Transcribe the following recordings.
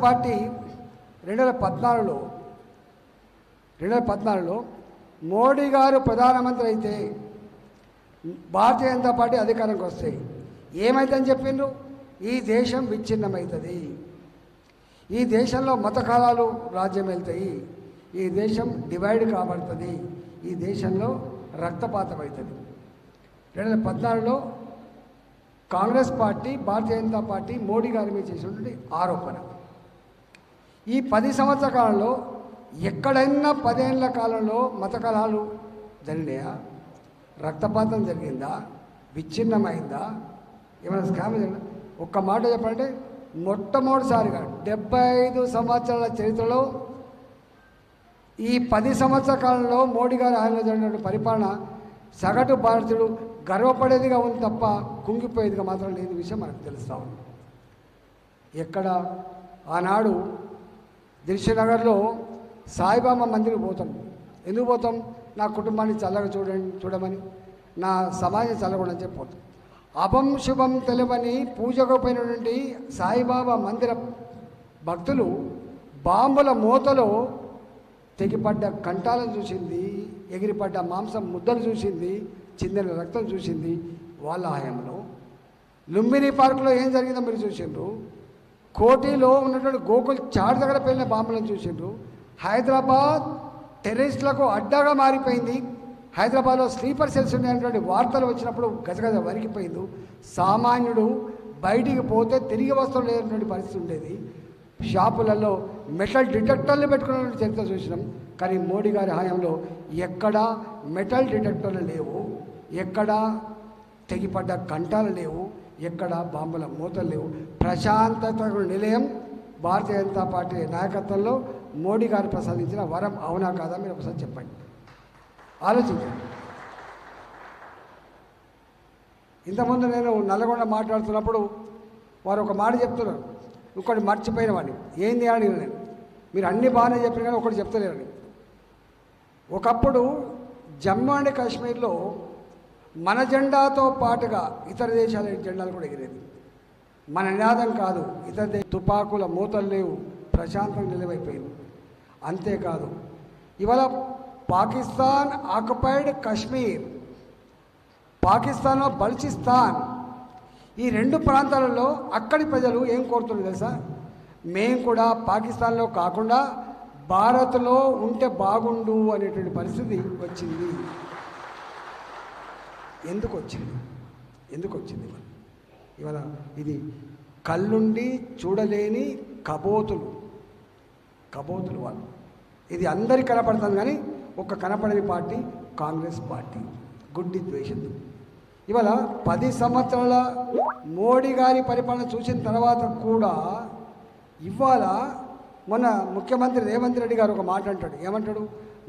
Party 2014లో Modi గారు ప్రధానమంత్రి అయితే భారతీయ జనతా పార్టీ అధికారంకి వస్తాయి. ఏమైందని చెప్పిండ్రు? ఈ దేశం విచ్ఛిన్నమవుతుంది, ఈ దేశంలో మత కాలాలు రాజ్యం వెళ్తాయి, ఈ దేశం డివైడ్ కాబడుతుంది, ఈ దేశంలో రక్తపాతం అవుతుంది. 2014లో కాంగ్రెస్ పార్టీ భారతీయ జనతా పార్టీ మోడీ గారి మీద చేసినటువంటి ఆరోపణ. ఈ 10 సంవత్సరాల కాలంలో ఎక్కడైనా 10 ఏళ్ల కాలంలో మత కలహాలు జరిగినాయా? రక్తపాతం జరిగిందా? విచ్ఛిన్నమైందా? ఏమైనా స్కామ్ జరిగిందా? ఒక్క మాట చెప్పాలంటే మొట్టమొదటిసారిగా 75 సంవత్సరాల చరిత్రలో ఈ 10 సంవత్సరాల కాలంలో మోడీ గారి హయాంలో జరిగినటువంటి పరిపాలన సగటు భారతీయుడు గర్వపడేదిగా ఉంది తప్ప కుంగిపోయేదిగా మాత్రం లేని విషయం మనకు తెలుస్తూ ఉంది. ఎక్కడ ఆనాడు దిల్షుఖ్నగర్లో సాయిబాబా మందిరికి పోతాం. ఎందుకు పోతాం? నా కుటుంబాన్ని చల్లగా చూడమని, నా సమాజం చల్లకూడని చెప్పి పోతాం. అభం శుభం తెలియని పూజకు పోయినటువంటి సాయిబాబా మందిర భక్తులు బాంబుల మూతలో తెగిపడ్డ కంఠాలను చూసింది, ఎగిరిపడ్డ మాంసం ముద్దలు చూసింది, చిందిన రక్తం చూసింది వాళ్ళ హయాంలో. లుంబిని పార్కులో ఏం జరిగిందో మీరు చూసిండ్రు. కోటిలో ఉన్నటువంటి గోకుల్ చాట్ దగ్గర పెళ్ళిన బాంబులను చూసిండ్రు. హైదరాబాద్ టెర్రరిస్టులకు అడ్డాగా మారిపోయింది. హైదరాబాద్లో స్లీపర్ సెల్స్ ఉండేటువంటి వార్తలు వచ్చినప్పుడు గజగజ వణికిపోయింది. సామాన్యుడు బయటికి పోతే తిరిగి వస్తువు లేనటువంటి పరిస్థితి ఉండేది. షాపులలో మెటల్ డిటెక్టర్లు పెట్టుకున్న చరిత్ర చూసినాం. కానీ మోడీ గారి హయాంలో ఎక్కడా మెటల్ డిటెక్టర్లు లేవు, ఎక్కడా తెగిపడ్డ కంఠాలు లేవు, ఎక్కడ బాంబుల మూతలు లేవు. ప్రశాంతత నిలయం భారతీయ జనతా పార్టీ నాయకత్వంలో మోడీ గారు ప్రసాదించిన వరం. అవునా కాదా? మీరు ఒకసారి చెప్పండి, ఆలోచించండి. ఇంతకుముందు నేను నల్లగొండ మాట్లాడుతున్నప్పుడు వారు ఒక మాట చెప్తున్నారు, ఇంకోటి మర్చిపోయిన వాడిని. ఏంది అడిగిన నేను, మీరు అన్ని బాగానే చెప్పిన కానీ ఒకటి చెప్తలేరని. ఒకప్పుడు జమ్మూ అండ్ కాశ్మీర్లో మన జెండాతో పాటుగా ఇతర దేశాల జెండాలు కూడా ఎగిరేది. మన నినాదం కాదు, ఇతర తుపాకుల మూతలు లేవు, ప్రశాంతంగా నిలవైపోయింది. అంతేకాదు ఇవాళ పాకిస్తాన్ ఆక్యుపైడ్ కాశ్మీర్, పాకిస్తాన్లో బలూచిస్తాన్, ఈ 2 ప్రాంతాలలో అక్కడి ప్రజలు ఏం కోరుతున్నారు తెలుసా? మేము కూడా పాకిస్తాన్లో కాకుండా భారత్లో ఉంటే బాగుండు అనేటువంటి పరిస్థితి వచ్చింది. ఎందుకు వచ్చింది? ఇవాళ ఇది కళ్ళుండి చూడలేని కబోతులు వాళ్ళు. ఇది అందరికీ కనపడుతుంది కానీ ఒక కనపడని పార్టీ కాంగ్రెస్ పార్టీ. గుడ్డి ద్వేషం. ఇవాళ 10 సంవత్సరాల మోడీ గారి పరిపాలన చూసిన తర్వాత కూడా ఇవాళ మొన్న ముఖ్యమంత్రి రేవంత్ రెడ్డి గారు ఒక మాట అంటాడు. ఏమంటాడు?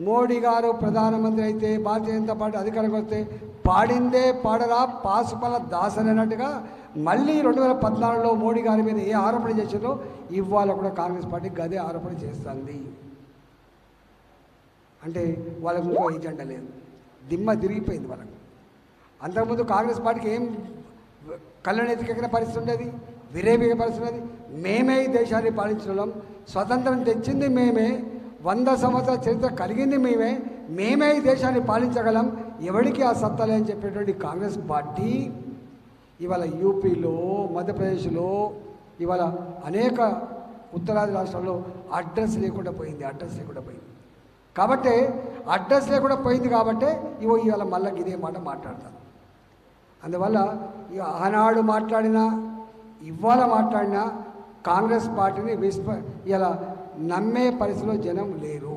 మోడీ గారు ప్రధానమంత్రి అయితే భారతీయ జనతా పార్టీ అధికారంకి వస్తే పాడిందే పాడరా పాసుపల్ల దాసనన్నట్టుగా మళ్ళీ 2014లో మోడీ గారి మీద ఏ ఆరోపణ చేసిందో ఇవాళ కూడా కాంగ్రెస్ పార్టీ గదే ఆరోపణ చేస్తుంది. అంటే వాళ్ళకు ఇంకో ఏజెండా లేదు, దిమ్మ తిరిగిపోయింది వాళ్ళకు. అంతకుముందు కాంగ్రెస్ పార్టీకి ఏం కళ్ళనెతికెక్కిన పరిస్థితి ఉండేది, విరేబిగే పరిస్థితి ఉండేది. మేమే ఈ దేశాన్ని పాలించడం, స్వతంత్రం తెచ్చింది మేమే, 100 సంవత్సరాల చరిత్ర కలిగింది మేమే ఈ దేశాన్ని పాలించగలం, ఎవరికి ఆ సత్తాలే అని చెప్పేటువంటి కాంగ్రెస్ పార్టీ ఇవాళ యూపీలో, మధ్యప్రదేశ్లో, ఇవాళ అనేక ఉత్తరాది రాష్ట్రాల్లో అడ్రస్ లేకుండా పోయింది. కాబట్టి అడ్రస్ లేకుండా పోయింది కాబట్టి ఇవాళ మళ్ళీ ఇదే మాట మాట్లాడతాను. అందువల్ల ఆనాడు మాట్లాడినా ఇవాళ మాట్లాడినా కాంగ్రెస్ పార్టీని ఇలా నమ్మే పరిస్థితిలో జనం లేరు.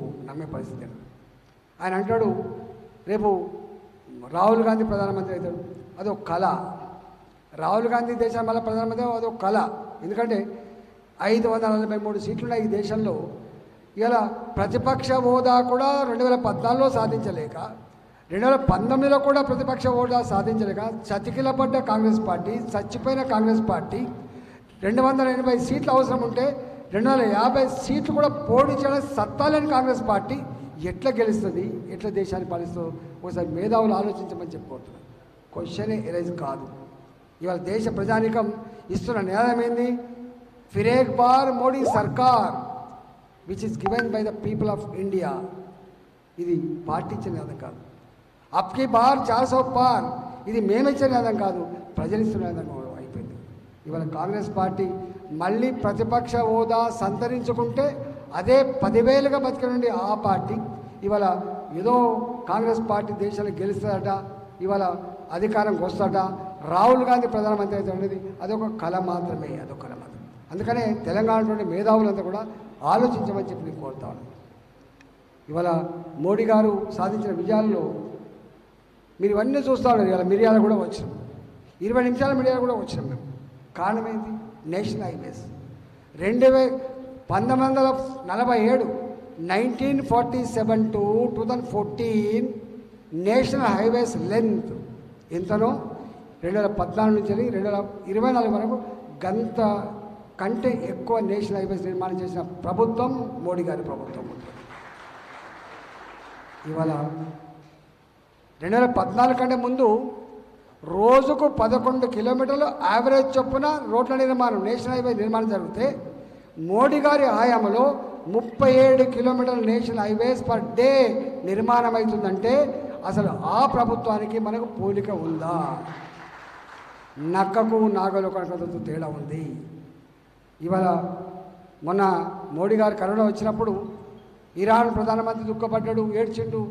ఆయన అంటాడు రేపు రాహుల్ గాంధీ ప్రధానమంత్రి అవుతాడు, అదొక కళ. రాహుల్ గాంధీ దేశం మళ్ళీ ప్రధానమంత్రి అదొక కళ. ఎందుకంటే 543 సీట్లున్న ఈ దేశంలో ఇలా ప్రతిపక్ష హోదా కూడా 2014లో సాధించలేక, 2019లో కూడా ప్రతిపక్ష హోదా సాధించలేక చతికిలపడ్డ కాంగ్రెస్ పార్టీ, చచ్చిపోయిన కాంగ్రెస్ పార్టీ 280 సీట్లు అవసరం ఉంటే 250 సీట్లు కూడా పోటీ చేయడానికి సత్తాలేని కాంగ్రెస్ పార్టీ ఎట్లా గెలుస్తుంది, ఎట్లా దేశాన్ని పాలిస్తుందో ఒకసారి మేధావులు ఆలోచించమని చెప్పుకుంటున్నారు. క్వశ్చనే ఎరైజ్ కాదు. ఇవాళ దేశ ప్రజానికం ఇస్తున్న న్యాయం ఏంది? फिर एक बार मोदी सरकार which is given by the people of India. ఇది పార్టీ ఇచ్చిన నినాదం కాదు. అప్కి బార్ 400 పార్ ఇది మేమిచ్చిన నినాదం కాదు, ప్రజలు ఇస్తున్న నినాదం అయిపోయింది. ఇవాళ కాంగ్రెస్ పార్టీ మళ్ళీ ప్రతిపక్ష హోదా సంతరించుకుంటే అదే 10,000గా బతికి నుండి ఆ పార్టీ ఇవాళ ఏదో కాంగ్రెస్ పార్టీ దేశాన్ని గెలుస్తుందట, ఇవాళ అధికారంకి వస్తాడట, రాహుల్ గాంధీ ప్రధానమంత్రి అయితే అనేది అదొక కళ మాత్రమే, అదొక కళ మాత్రమే. అందుకనే తెలంగాణలోని మేధావులంతా కూడా ఆలోచించమని చెప్పి నేను కోరుతా ఉన్నాను. ఇవాళ మోడీ గారు సాధించిన విజయాల్లో మీరు ఇవన్నీ చూస్తూ ఉన్నారు. ఇవాళ మిర్యాల కూడా వచ్చినాం, 20 నిమిషాల మిర్యాల కూడా వచ్చినాం మేము. కారణం ఏంటి? National highways 1947 1947 to 2014 national highways length ఎంతనో 2014 నుంచి 2024 వరకు గంత కంటే ఎక్కువ నేషనల్ హైవేస్ నిర్మాణం చేసిన ప్రభుత్వం మోడీ గారి ప్రభుత్వం. ఇవాళ 2014 కంటే ముందు రోజుకు 11 కిలోమీటర్లు యావరేజ్ చొప్పున రోడ్ల నిర్మాణం నేషనల్ హైవే నిర్మాణం జరిగితే మోడీ గారి హయాంలో 37 కిలోమీటర్ల నేషనల్ హైవేస్ పర్ డే నిర్మాణం అవుతుందంటే అసలు ఆ ప్రభుత్వానికి మనకు పోలిక ఉందా? నక్కకు నాగలు కనుక తేడా ఉంది. ఇవాళ మొన్న మోడీ గారు కరోనా వచ్చినప్పుడు ఇరాన్ ప్రధానమంత్రి దుఃఖపడ్డాడు, ఏడ్చిండు.